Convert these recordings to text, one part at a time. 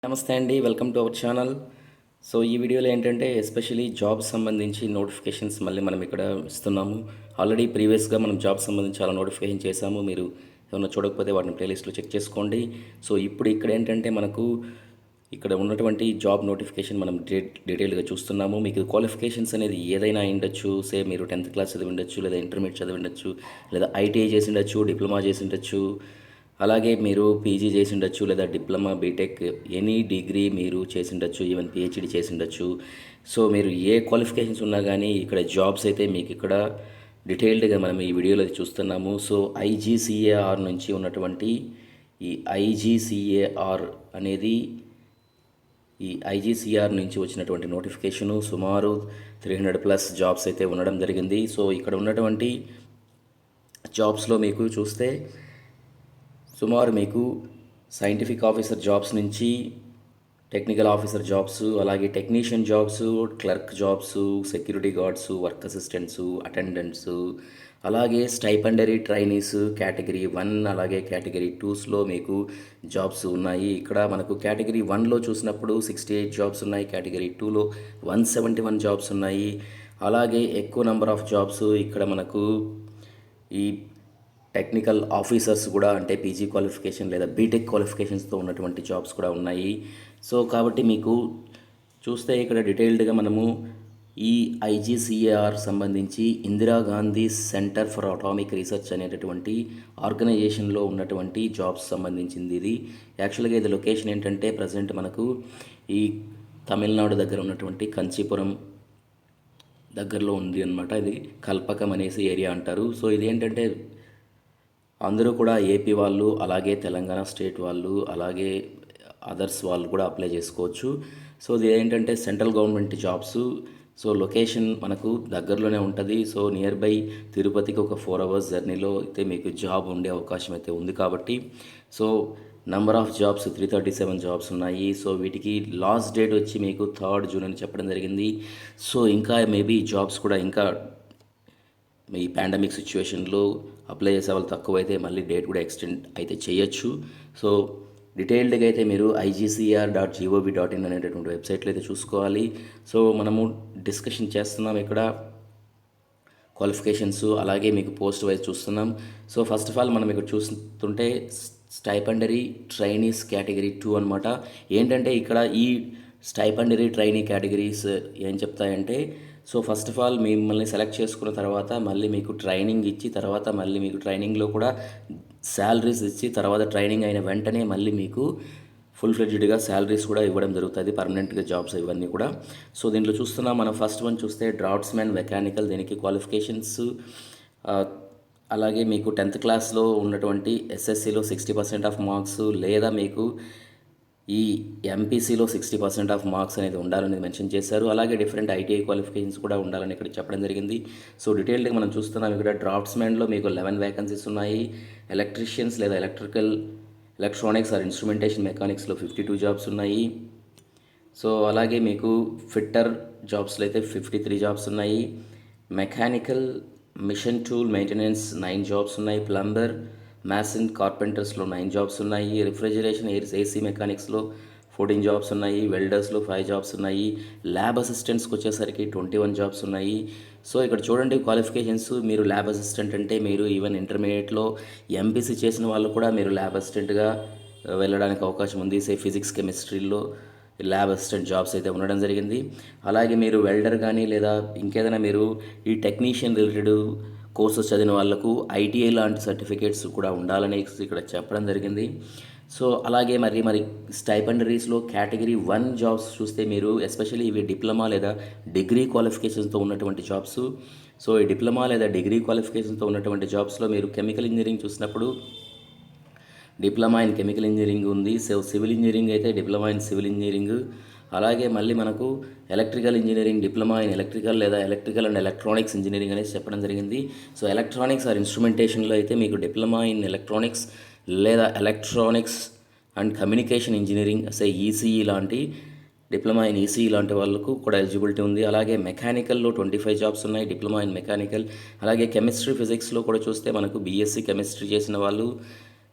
నమస్తే అండి. Welcome to our channel. So ఈ వీడియోలో ఏంటంటే ఎస్పెషల్లీ జాబ్ సంబంధించి నోటిఫికేషన్స్ మళ్ళీ మనం ఇక్కడ ఇస్తున్నాము. ఆల్రెడీ ప్రీవియస్‌గా మనం జాబ్ సంబంధించి చాలా నోటిఫికేషన్ చేశాము. మీరు ఏమన్నా చూడకపోతే వాటిని ప్లేలిస్ట్‌లో చెక్ చేసుకోండి. సో ఇప్పుడు ఇక్కడ ఏంటంటే మనకు ఇక్కడ ఉన్నటువంటి జాబ్ నోటిఫికేషన్ మనం డీటెయిల్‌గా చూస్తున్నాము. మీకు క్వాలిఫికేషన్స్ అనేది ఏదైనా అయ్యుండొచ్చు. మీరు 10థ్ క్లాస్ చదివి ఉండొచ్చు, లేదా ఇంటర్మీడియేట్ చదివి ఉండొచ్చు, లేదా ఐటీఐ చేసి ఉండొచ్చు, డిప్లొమా చేసి ఉండొచ్చు. అలాగే మీరు పీజీ చేసి ఉండొచ్చు, లేదా డిప్లొమా, బీటెక్ ఎనీ డిగ్రీ మీరు చేసి ఉండొచ్చు, ఈవెన్ పిహెచ్డి చేసి ఉండొచ్చు. సో మీరు ఏ క్వాలిఫికేషన్స్ ఉన్నా కానీ ఇక్కడ జాబ్స్ అయితే మీకు ఇక్కడ డీటెయిల్డ్గా మనం ఈ వీడియోలో చూస్తున్నాము. సో ఐజీసీఏఆర్ నుంచి ఉన్నటువంటి ఈ ఐజీసీఏఆర్ అనేది ఈ ఐజీసీఆర్ నుంచి వచ్చినటువంటి నోటిఫికేషను సుమారు 300+ జాబ్స్ అయితే ఉండడం జరిగింది. సో ఇక్కడ ఉన్నటువంటి జాబ్స్లో మీకు చూస్తే సుమారు మీకు సైంటిఫిక్ ఆఫీసర్ జాబ్స్ నుంచి టెక్నికల్ ఆఫీసర్ జాబ్స్, అలాగే technician jobs, clerk jobs, security guards, work assistants, attendants, అలాగే స్టైపెండరీ ట్రైనీస్ కేటగిరీ 1, అలాగే కేటగిరీ 2స్లో మీకు జాబ్స్ ఉన్నాయి. ఇక్కడ మనకు కేటగిరీ 1లో చూసినప్పుడు 68 జాబ్స్ ఉన్నాయి, కేటగిరీ 2లో 171 జాబ్స్ ఉన్నాయి. అలాగే ఎక్కువ నెంబర్ ఆఫ్ జాబ్స్ ఇక్కడ మనకు ఈ టెక్నికల్ ఆఫీసర్స్ కూడా, అంటే పీజీ క్వాలిఫికేషన్ లేదా బీటెక్ క్వాలిఫికేషన్స్తో ఉన్నటువంటి జాబ్స్ కూడా ఉన్నాయి. సో కాబట్టి మీకు చూస్తే ఇక్కడ డీటెయిల్డ్గా మనము ఈ ఐజీసీఏఆర్ సంబంధించి Indira Gandhi centre for atomic research అనేటటువంటి ఆర్గనైజేషన్లో ఉన్నటువంటి జాబ్స్ సంబంధించింది. ఇది యాక్చువల్గా ఇది లొకేషన్ ఏంటంటే ప్రజెంట్ మనకు ఈ తమిళనాడు దగ్గర ఉన్నటువంటి కంచీపురం దగ్గరలో ఉంది అనమాట. ఇది కల్పకం అనేసి ఏరియా అంటారు. సో ఇది ఏంటంటే అందరూ కూడా ఏపీ వాళ్ళు, అలాగే తెలంగాణ స్టేట్ వాళ్ళు, అలాగే అదర్స్ వాళ్ళు కూడా అప్లై చేసుకోవచ్చు. సో ఇది ఏంటంటే central government jobs. So location మనకు దగ్గరలోనే ఉంటుంది. సో నియర్ బై తిరుపతికి ఒక 4 hours జర్నీలో అయితే మీకు జాబ్ ఉండే అవకాశం అయితే ఉంది. కాబట్టి so number of jobs 337 jobs ఉన్నాయి. సో వీటికి లాస్ట్ డేట్ వచ్చి మీకు 3rd June అని చెప్పడం జరిగింది. సో ఇంకా మేబీ జాబ్స్ కూడా ఇంకా ఈ పాండమిక్ సిచ్యువేషన్లో అప్లై చేసే వాళ్ళు తక్కువైతే మళ్ళీ డేట్ కూడా ఎక్స్టెండ్ అయితే చేయొచ్చు. సో డీటెయిల్డ్గా అయితే మీరు igcr.gov.in అనేటటువంటి వెబ్సైట్లో అయితే చూసుకోవాలి. సో మనము డిస్కషన్ చేస్తున్నాం ఇక్కడ క్వాలిఫికేషన్స్, అలాగే మీకు పోస్ట్ వైజ్ చూస్తున్నాం. సో ఫస్ట్ ఆఫ్ ఆల్ మనం ఇక్కడ చూస్తుంటే స్టైపెండరీ ట్రైనీస్ కేటగిరీ 2 అనమాట. ఏంటంటే ఇక్కడ ఈ స్టైపెండరీ ట్రైనీ కేటగిరీస్ ఏం చెప్తాయంటే, సో ఫస్ట్ ఆఫ్ ఆల్ మిమ్మల్ని సెలెక్ట్ చేసుకున్న తర్వాత మళ్ళీ మీకు ట్రైనింగ్ ఇచ్చి, తర్వాత మళ్ళీ మీకు ట్రైనింగ్లో కూడా శాలరీస్ ఇచ్చి, తర్వాత ట్రైనింగ్ అయిన వెంటనే మళ్ళీ మీకు ఫుల్ ఫ్లెడ్జ్డ్గా శాలరీస్ కూడా ఇవ్వడం జరుగుతుంది, పర్మనెంట్గా జాబ్స్ ఇవన్నీ కూడా. సో దీంట్లో చూస్తున్నాం మనం ఫస్ట్ వన్ చూస్తే డ్రాఫ్ట్స్మెన్ మెకానికల్. దీనికి క్వాలిఫికేషన్స్ అలాగే మీకు 10th క్లాస్లో ఉన్నటువంటి ఎస్ఎస్సిలో 60% ఆఫ్ మార్క్స్, లేదా మీకు ఈ ఎంపీసీలో 60% ఆఫ్ మార్క్స్ అనేది ఉండాలని మెన్షన్ చేశారు. అలాగే డిఫరెంట్ ఐటీఐ క్వాలిఫికేషన్స్ కూడా ఉండాలని ఇక్కడ చెప్పడం జరిగింది. సో డీటెయిల్డ్గా మనం చూస్తున్నాం ఇక్కడ డ్రాఫ్ట్స్మెన్లో మీకు 11 వేకెన్సీస్ ఉన్నాయి. ఎలక్ట్రీషియన్స్ లేదా ఎలక్ట్రానిక్స్ ఆర్ ఇన్స్ట్రుమెంటేషన్ మెకానిక్స్లో 52 జాబ్స్ ఉన్నాయి. సో అలాగే మీకు ఫిట్టర్ జాబ్స్లో అయితే 53 జాబ్స్ ఉన్నాయి. Mechanical machine tool maintenance 9 jobs ఉన్నాయి. ప్లంబర్, మ్యాసన్, కార్పెంటర్స్లో 9 జాబ్స్ ఉన్నాయి. రిఫ్రిజిరేషన్ ఏసీ మెకానిక్స్లో 14 జాబ్స్ ఉన్నాయి. వెల్డర్స్లో 5 జాబ్స్ ఉన్నాయి. ల్యాబ్ అసిస్టెంట్స్కి వచ్చేసరికి 21 జాబ్స్ ఉన్నాయి. సో ఇక్కడ చూడండి క్వాలిఫికేషన్స్. మీరు ల్యాబ్ అసిస్టెంట్ అంటే మీరు ఈవెన్ ఇంటర్మీడియట్లో ఎంపీసీ చేసిన వాళ్ళు కూడా మీరు ల్యాబ్ అసిస్టెంట్గా వెళ్ళడానికి అవకాశం ఉంది. ఫిజిక్స్, కెమిస్ట్రీలో ల్యాబ్ అసిస్టెంట్ జాబ్స్ అయితే ఉండడం జరిగింది. అలాగే మీరు వెల్డర్ కానీ లేదా ఇంకేదైనా మీరు ఈ టెక్నీషియన్ రిలేటెడ్ కోర్సెస్ చదివిన వాళ్ళకు ఐటీఐ లాంటి సర్టిఫికేట్స్ కూడా ఉండాలని ఇక్కడ చెప్పడం జరిగింది. సో అలాగే మరి స్టైపెండరీస్లో కేటగిరీ 1 జాబ్స్ చూస్తే మీరు ఎస్పెషల్లీ ఇవి డిప్లొమా లేదా డిగ్రీ క్వాలిఫికేషన్స్తో ఉన్నటువంటి జాబ్స్. సో ఈ డిప్లొమా లేదా డిగ్రీ క్వాలిఫికేషన్తో ఉన్నటువంటి జాబ్స్లో మీరు కెమికల్ ఇంజనీరింగ్ చూసినప్పుడు డిప్లొమా ఇన్ కెమికల్ ఇంజనీరింగ్ ఉంది. సో సివిల్ ఇంజనీరింగ్ అయితే డిప్లొమా ఇన్ సివిల్ ఇంజనీరింగ్. అలాగే మళ్ళీ మనకు electrical engineering diploma in electrical లేదా ఎలక్ట్రికల్ అండ్ ఎలక్ట్రానిక్స్ ఇంజనీరింగ్ అనేసి చెప్పడం జరిగింది. సో ఎలక్ట్రానిక్స్ ఆర్ ఇన్స్ట్రుమెంటేషన్లో అయితే మీకు డిప్లొమా ఇన్ ఎలక్ట్రానిక్స్ లేదా electronics and communication engineering ECE లాంటి డిప్లొమా ఇన్ ఈసీఈ లాంటి వాళ్ళకు కూడా ఎలిజిబిలిటీ ఉంది. అలాగే మెకానికల్లో 25 జాబ్స్ ఉన్నాయి, డిప్లొమా ఇన్ మెకానికల్. అలాగే కెమిస్ట్రీ ఫిజిక్స్లో కూడా చూస్తే మనకు బీఎస్సీ కెమిస్ట్రీ చేసిన వాళ్ళు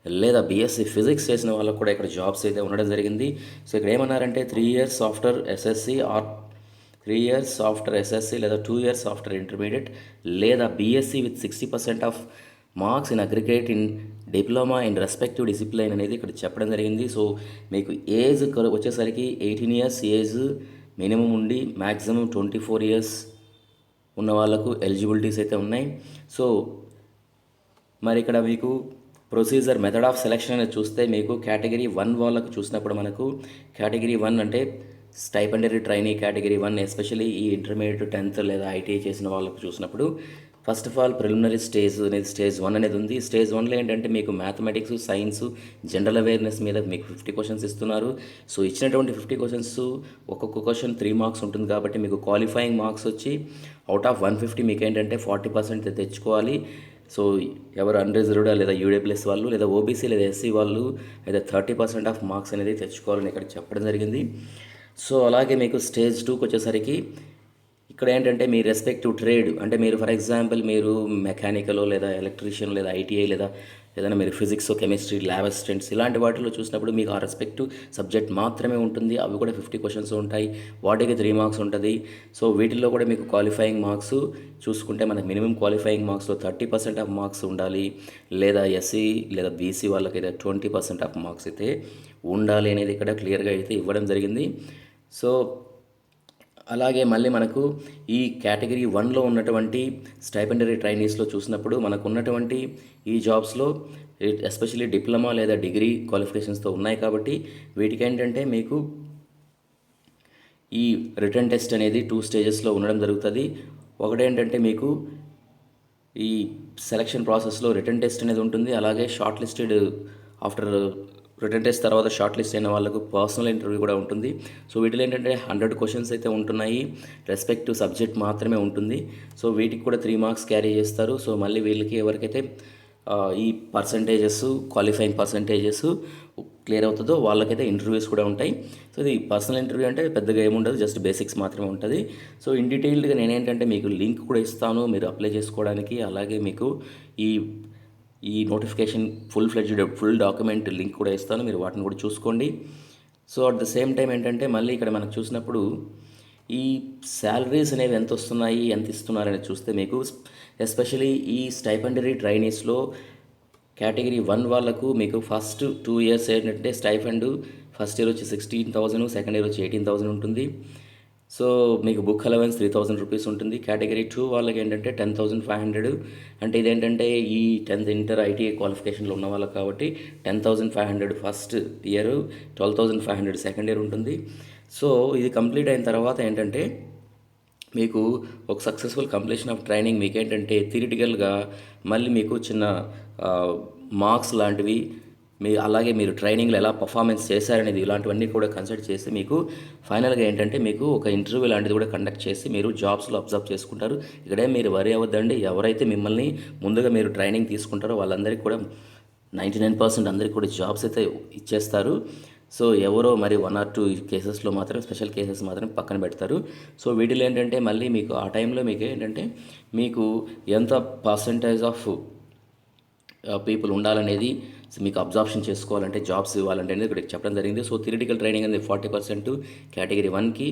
లేదా బీఎస్సీ ఫిజిక్స్ చేసిన వాళ్ళకు కూడా ఇక్కడ జాబ్స్ అయితే ఉండడం జరిగింది. సో ఇక్కడ ఏమన్నారంటే 3 years after SSC or 3 years after SSC లేదా 2 ఇయర్స్ ఆఫ్టర్ ఇంటర్మీడియట్ లేదా BSc with 60% of marks in aggregate in diploma in respective discipline అనేది ఇక్కడ చెప్పడం జరిగింది. సో మీకు ఏజ్ వచ్చేసరికి 18 ఇయర్స్ ఏజ్ మినిమం ఉండి మ్యాక్సిమం 24 ఇయర్స్ ఉన్న వాళ్ళకు ఎలిజిబిలిటీస్ అయితే ఉన్నాయి. సో మరి ఇక్కడ మీకు ప్రొసీజర్ మెథడ్ ఆఫ్ సెలెక్షన్ అనేది చూస్తే మీకు కేటగిరీ 1 వాళ్ళకు చూసినప్పుడు మనకు కేటగిరీ 1 అంటే స్టైపెండరీ ట్రైనీ కేటగిరీ 1 ఎస్పెషల్లీ ఈ ఇంటర్మీడియట్ 10th లేదా ఐటీఐ చేసిన వాళ్ళకు చూసినప్పుడు first of all preliminary stage అనేది స్టేజ్ 1 అనేది ఉంది. స్టేజ్ 1లో ఏంటంటే మీకు మ్యాథమెటిక్స్, సైన్స్, జనరల్ అవేర్నెస్ మీద మీకు 50 క్వశ్చన్స్ ఇస్తున్నారు. సో ఇచ్చినటువంటి 50 క్వశ్చన్స్ ఒక్కొక్క క్వశ్చన్ 3 మార్క్స్ ఉంటుంది కాబట్టి మీకు క్వాలిఫైయింగ్ మార్క్స్ వచ్చి అవుట్ ఆఫ్ 150 మీకు ఏంటంటే 40% తెచ్చుకోవాలి. సో ఎవరు అన్రిజర్వ్డ్ లేదా యూడబ్ల్యూఎస్ వాళ్ళు లేదా ఓబీసీ లేదా ఎస్సీ వాళ్ళు అయితే 30% ఆఫ్ మార్క్స్ అనేది తెచ్చుకోవాలని ఇక్కడ చెప్పడం జరిగింది. సో అలాగే మీకు స్టేజ్ 2కి వచ్చేసరికి ఇక్కడ ఏంటంటే మీ రెస్పెక్టివ్ ట్రేడ్ అంటే మీరు ఫర్ ఎగ్జాంపుల్ మీరు మెకానికల్ లేదా ఎలక్ట్రీషియన్ లేదా ఐటీఐ లేదా ఏదైనా మీరు ఫిజిక్స్, కెమిస్ట్రీ, ల్యాబ్ అసిస్టెంట్స్ ఇలాంటి వాటిలో చూసినప్పుడు మీకు ఆ రెస్పెక్టివ్ సబ్జెక్ట్ మాత్రమే ఉంటుంది. అవి కూడా 50 క్వశ్చన్స్ ఉంటాయి, వాటికి 3 మార్క్స్ ఉంటుంది. సో వీటిల్లో కూడా మీకు క్వాలిఫైయింగ్ మార్క్స్ చూసుకుంటే మనకు మినిమం క్వాలిఫైయింగ్ మార్క్స్లో 30% ఆఫ్ మార్క్స్ ఉండాలి, లేదా ఎస్సీ లేదా బీసీ వాళ్ళకైతే 20% ఆఫ్ మార్క్స్ అయితే ఉండాలి అనేది ఇక్కడ క్లియర్గా అయితే ఇవ్వడం జరిగింది. సో అలాగే మళ్ళీ మనకు ఈ కేటగిరీ 1లో ఉన్నటువంటి స్టైపెండరీ ట్రైనీస్లో చూసినప్పుడు మనకు ఉన్నటువంటి ఈ జాబ్స్లో ఎస్పెషల్లీ డిప్లొమా లేదా డిగ్రీ క్వాలిఫికేషన్స్తో ఉన్నాయి కాబట్టి వీటికి ఏంటంటే మీకు ఈ రిటర్న్ టెస్ట్ అనేది 2 స్టేజెస్లో ఉండడం జరుగుతుంది. ఒకటేంటంటే మీకు ఈ సెలక్షన్ ప్రాసెస్లో రిటర్న్ టెస్ట్ అనేది ఉంటుంది. అలాగే short listed after return test తర్వాత షార్ట్ లిస్ట్ అయిన వాళ్ళకు పర్సనల్ ఇంటర్వ్యూ కూడా ఉంటుంది. సో వీటిలో ఏంటంటే 100 క్వశ్చన్స్ అయితే ఉంటున్నాయి, రెస్పెక్టివ్ సబ్జెక్ట్ మాత్రమే ఉంటుంది. సో వీటికి కూడా 3 మార్క్స్ క్యారీ చేస్తారు. సో మళ్ళీ వీళ్ళకి ఎవరికైతే ఈ పర్సంటేజెస్ క్వాలిఫైయింగ్ పర్సంటేజెస్ క్లియర్ అవుతుందో వాళ్ళకైతే ఇంటర్వ్యూస్ కూడా ఉంటాయి. సో ఇది పర్సనల్ ఇంటర్వ్యూ అంటే పెద్దగా ఏముండదు, జస్ట్ బేసిక్స్ మాత్రమే ఉంటుంది. సో ఇన్ డీటెయిల్డ్గా నేనేంటంటే మీకు లింక్ కూడా ఇస్తాను మీరు అప్లై చేసుకోవడానికి. అలాగే మీకు ఈ నోటిఫికేషన్ ఫుల్ డాక్యుమెంట్ లింక్ కూడా ఇస్తాను, మీరు వాటిని కూడా చూసుకోండి. So at the same time ఏంటంటే మళ్ళీ ఇక్కడ మనకు చూసినప్పుడు ఈ శాలరీస్ అనేవి ఎంత వస్తున్నాయి, ఎంత ఇస్తున్నారని చూస్తే మీకు ఎస్పెషలీ ఈ స్టైపెండరీ ట్రైనీస్లో కేటగిరీ 1 వాళ్ళకు మీకు ఫస్ట్ 2 ఇయర్స్ ఏంటంటే స్టైఫండ్ ఫస్ట్ ఇయర్ వచ్చి 16,000, సెకండ్ ఇయర్ వచ్చి 18,000 ఉంటుంది. సో మీకు బుక్ అలవెన్స్ 3,000 రూపీస్ ఉంటుంది. కేటగిరీ 2 వాళ్ళకి ఏంటంటే 10,500. అంటే ఇదేంటంటే ఈ 10th ఇంటర్ ఐటీఐ క్వాలిఫికేషన్లో ఉన్న వాళ్ళకి కాబట్టి 10,500 ఫస్ట్ ఇయర్, 12,500 సెకండ్ ఇయర్ ఉంటుంది. సో ఇది కంప్లీట్ అయిన తర్వాత ఏంటంటే మీకు ఒక సక్సెస్ఫుల్ కంప్లీషన్ ఆఫ్ ట్రైనింగ్ మీకు ఏంటంటే థియరిటికల్గా మళ్ళీ మీకు చిన్న మార్క్స్ లాంటివి అలాగే మీరు ట్రైనింగ్లో ఎలా పర్ఫార్మెన్స్ చేశారనేది ఇలాంటివన్నీ కూడా కన్సిడర్ చేసి మీకు ఫైనల్గా ఏంటంటే మీకు ఒక ఇంటర్వ్యూ లాంటిది కూడా కండక్ట్ చేసి మీరు జాబ్స్లో అబ్జర్వ్ చేసుకుంటారు. ఇక్కడే మీరు వరి అవ్వద్దండి, ఎవరైతే మిమ్మల్ని ముందుగా మీరు ట్రైనింగ్ తీసుకుంటారో వాళ్ళందరికీ కూడా 99% అందరికీ కూడా జాబ్స్ అయితే ఇచ్చేస్తారు. సో ఎవరో మరి 1 or 2 కేసెస్లో మాత్రం స్పెషల్ కేసెస్ మాత్రం పక్కన పెడతారు. సో వీటిలో ఏంటంటే మళ్ళీ మీకు ఆ టైంలో మీకు ఏంటంటే మీకు ఎంత పర్సంటేజ్ ఆఫ్ పీపుల్ ఉండాలనేది మీకు అబ్జార్ప్షన్ చేసుకోవాలంటే జాబ్స్ ఇవ్వాలంటే అనేది ఇక్కడ చెప్పడం జరిగింది. సో థియరిటికల్ ట్రైనింగ్ అనేది 40% కేటగిరీ 1కి,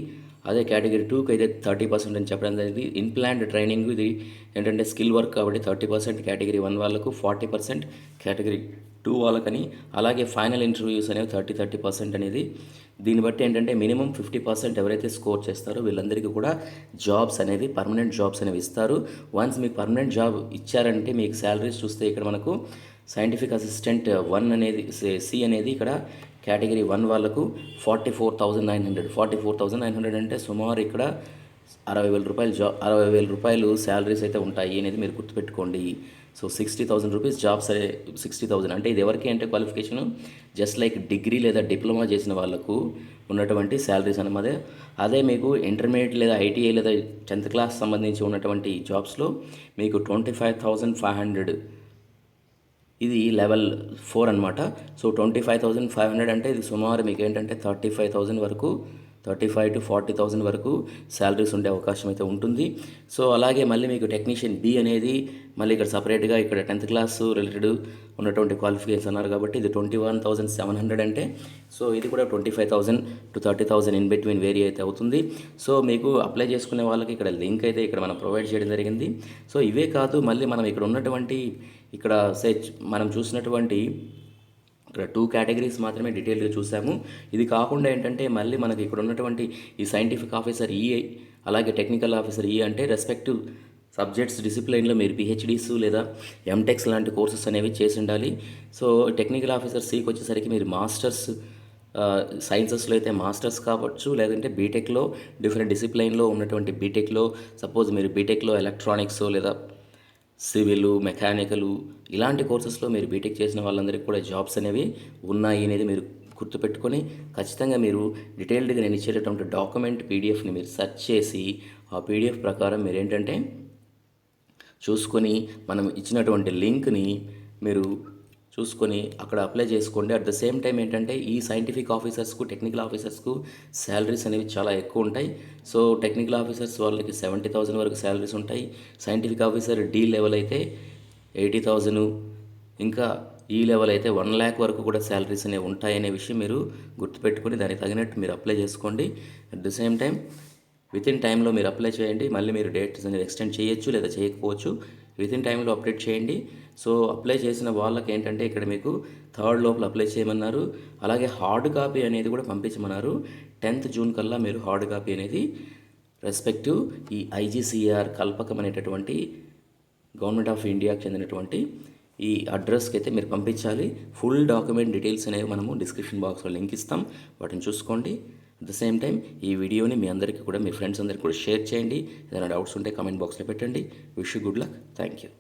అదే కేటగిరీ 2కి అయితే 30% అని చెప్పడం జరిగింది. ఇన్ప్లాంట్ ట్రైనింగ్ ఇది ఏంటంటే స్కిల్ వర్క్ కాబట్టి 30% కేటగిరీ 1 వాళ్ళకు, 40% కేటగిరీ 2 వాళ్ళకని. అలాగే ఫైనల్ ఇంటర్వ్యూస్ అనేవి 30% అనేది. దీన్ని బట్టి ఏంటంటే మినిమం 50% ఎవరైతే స్కోర్ చేస్తారో వీళ్ళందరికీ కూడా జాబ్స్ అనేది పర్మనెంట్ జాబ్స్ అనేవి ఇస్తారు. వన్స్ మీకు పర్మనెంట్ జాబ్ ఇచ్చారంటే మీకు శాలరీస్ చూస్తే ఇక్కడ మనకు సైంటిఫిక్ అసిస్టెంట్ 1 అనేది సి అనేది ఇక్కడ కేటగిరీ 1 వాళ్ళకు 44,900 అంటే సుమారు ఇక్కడ 60,000 రూపాయలు 60,000 రూపాయలు శాలరీస్ అయితే ఉంటాయి అనేది మీరు గుర్తుపెట్టుకోండి. సో 60,000 రూపీస్ జాబ్స్ 60,000 అంటే ఇది ఎవరికి అంటే క్వాలిఫికేషను జస్ట్ లైక్ డిగ్రీ లేదా డిప్లొమా చేసిన వాళ్ళకు ఉన్నటువంటి శాలరీస్ అన్నమాట. అదే మీకు ఇంటర్మీడియట్ లేదా ఐటీఐ లేదా 10th క్లాస్ సంబంధించి ఉన్నటువంటి జాబ్స్లో మీకు 25,500 ఇది లెవెల్ 4 అనమాట. సో 25,500 అంటే ఇది సుమారు మీకు ఏంటంటే 35,000 వరకు 35,000 to 40,000 వరకు శాలరీస్ ఉండే అవకాశం అయితే ఉంటుంది. సో అలాగే మళ్ళీ మీకు టెక్నీషియన్ బి అనేది మళ్ళీ ఇక్కడ సపరేట్గా ఇక్కడ 10th క్లాస్ రిలేటెడ్ ఉన్నటువంటి క్వాలిఫికేషన్స్ అన్నారు కాబట్టి ఇది 21,700 అంటే సో ఇది కూడా 25,000 to 30,000 ఇన్ బిట్వీన్ వేరీ అయితే అవుతుంది. సో మీకు అప్లై చేసుకునే వాళ్ళకి ఇక్కడ లింక్ అయితే ఇక్కడ మనం ప్రొవైడ్ చేయడం జరిగింది. సో ఇవే కాదు మళ్ళీ మనం ఇక్కడ ఉన్నటువంటి ఇక్కడ మనం చూసినటువంటి ఇక్కడ 2 కేటగిరీస్ మాత్రమే డీటెయిల్గా చూసాము. ఇది కాకుండా ఏంటంటే మళ్ళీ మనకి ఇక్కడ ఉన్నటువంటి ఈ సైంటిఫిక్ ఆఫీసర్ ఈ అలాగే టెక్నికల్ ఆఫీసర్ ఈ అంటే రెస్పెక్టివ్ సబ్జెక్ట్స్ డిసిప్లైన్లో మీరు పిహెచ్డీస్ లేదా ఎంటెక్స్ లాంటి కోర్సెస్ అనేవి చేసి ఉండాలి. సో టెక్నికల్ ఆఫీసర్ సికి వచ్చేసరికి మీరు మాస్టర్స్ సైన్సెస్లో అయితే మాస్టర్స్ కావచ్చు, లేదంటే బీటెక్లో డిఫరెంట్ డిసిప్లైన్లో ఉన్నటువంటి బీటెక్లో సపోజ్ మీరు బీటెక్లో ఎలక్ట్రానిక్స్ లేదా సివిల్ మెకానికల్ ఇలాంటి కోర్సెస్లో మీరు బీటెక్ చేసిన వాళ్ళందరికీ కూడా జాబ్స్ అనేవి ఉన్నాయి అనేది మీరు గుర్తుపెట్టుకొని ఖచ్చితంగా మీరు డీటెయిల్డ్గా నేను ఇచ్చేటటువంటి డాక్యుమెంట్ పీడిఎఫ్ని మీరు సెర్చ్ చేసి ఆ పీడిఎఫ్ ప్రకారం మీరు ఏంటంటే చూసుకొని మనం ఇచ్చినటువంటి లింక్ని మీరు చూసుకొని అక్కడ అప్లై చేసుకోండి. అట్ ద సేమ్ టైం ఏంటంటే ఈ సైంటిఫిక్ ఆఫీసర్స్కు టెక్నికల్ ఆఫీసర్స్కు శాలరీస్ అనేవి చాలా ఎక్కువ ఉంటాయి. సో టెక్నికల్ ఆఫీసర్స్ వాళ్ళకి 70,000 వరకు శాలరీస్ ఉంటాయి. సైంటిఫిక్ ఆఫీసర్ డి లెవెల్ అయితే 80,000, ఇంకా ఈ లెవెల్ అయితే 1 lakh వరకు కూడా శాలరీస్ అనేవి ఉంటాయనే విషయం మీరు గుర్తుపెట్టుకొని దానికి తగినట్టు మీరు అప్లై చేసుకోండి. At the same time within టైంలో మీరు అప్లై చేయండి. మళ్ళీ మీరు డేట్స్ అనేది ఎక్స్టెండ్ చేయొచ్చు లేదా చేయకపోవచ్చు. వితిన్ టైంలో అప్డేట్ చేయండి. సో అప్లై చేసిన వాళ్ళకి ఏంటంటే ఇక్కడ మీకు 3rd లోపల అప్లై చేయమన్నారు. అలాగే హార్డ్ కాపీ అనేది కూడా పంపించమన్నారు. 10th June కల్లా మీరు హార్డ్ కాపీ అనేది రెస్పెక్టివ్ ఈ IGCAR కల్పకం అనేటటువంటి గవర్నమెంట్ ఆఫ్ ఇండియాకి చెందినటువంటి ఈ అడ్రస్కి అయితే మీరు పంపించాలి. ఫుల్ డాక్యుమెంట్ డీటెయిల్స్ అనేవి మనము డిస్క్రిప్షన్ బాక్స్లో లింక్ ఇస్తాం, వాటిని చూసుకోండి. అట్ ద సేమ్ టైం ఈ వీడియోని మీ అందరికీ కూడా మీ ఫ్రెండ్స్ అందరికీ కూడా షేర్ చేయండి. ఏదైనా డౌట్స్ ఉంటే కామెంట్ బాక్స్లో పెట్టండి. Wish you good luck. Thank you.